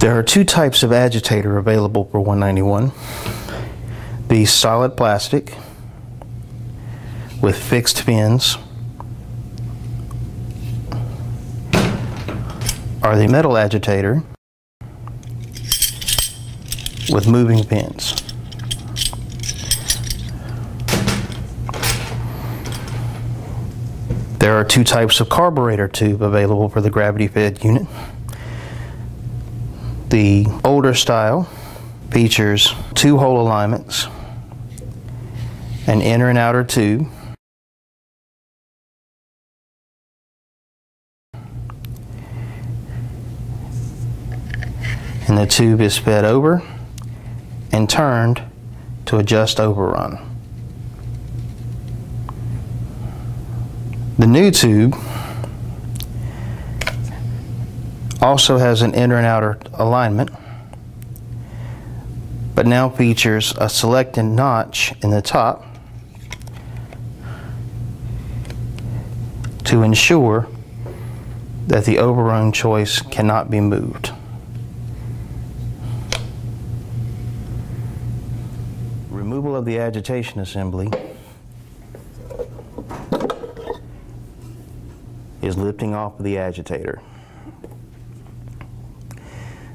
There are two types of agitator available for $191. The solid plastic with fixed pins, or the metal agitator with moving pins. There are two types of carburetor tube available for the gravity-fed unit. The older style features two hole alignments, an inner and outer tube, and the tube is fed over and turned to adjust overrun. The new tube also has an inner and outer alignment, but now features a selected notch in the top to ensure that the overrun choice cannot be moved. Removal of the agitation assembly is lifting off of the agitator.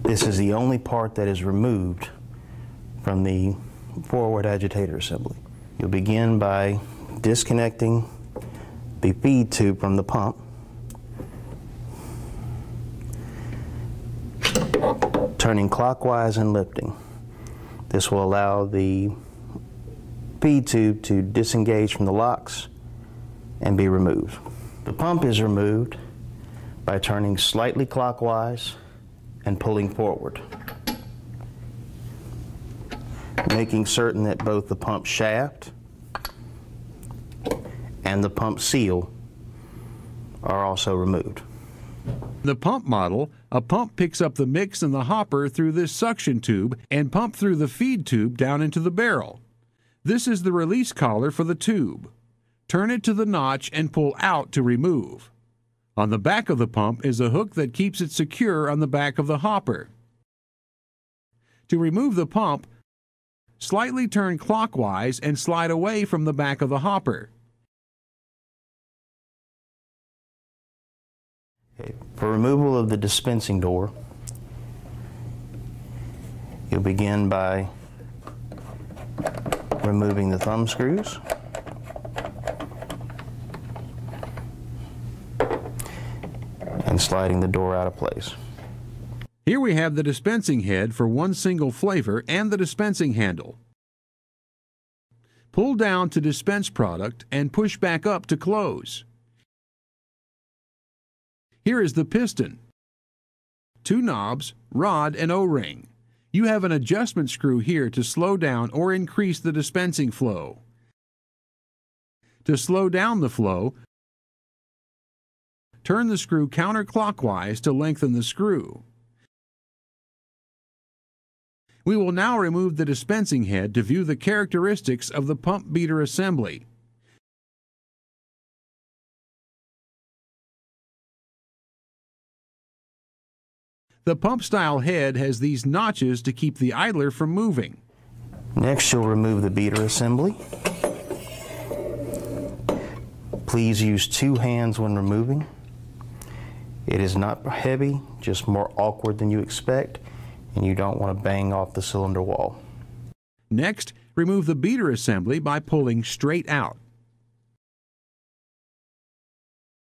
This is the only part that is removed from the forward agitator assembly. You'll begin by disconnecting the feed tube from the pump, turning clockwise and lifting. This will allow the feed tube to disengage from the locks and be removed. The pump is removed by turning slightly clockwise and pulling forward, making certain that both the pump shaft and the pump seal are also removed. The pump model, a pump picks up the mix in the hopper through this suction tube and pump through the feed tube down into the barrel. This is the release collar for the tube. Turn it to the notch and pull out to remove. On the back of the pump is a hook that keeps it secure on the back of the hopper. To remove the pump, slightly turn clockwise and slide away from the back of the hopper. For removal of the dispensing door, you'll begin by removing the thumb screws, and sliding the door out of place. Here we have the dispensing head for one single flavor and the dispensing handle. Pull down to dispense product and push back up to close. Here is the piston, two knobs, rod, and O-ring. You have an adjustment screw here to slow down or increase the dispensing flow. To slow down the flow, turn the screw counterclockwise to lengthen the screw. We will now remove the dispensing head to view the characteristics of the pump beater assembly. The pump-style head has these notches to keep the idler from moving. Next, you'll remove the beater assembly. Please use two hands when removing. It is not heavy, just more awkward than you expect, and you don't want to bang off the cylinder wall. Next, remove the beater assembly by pulling straight out.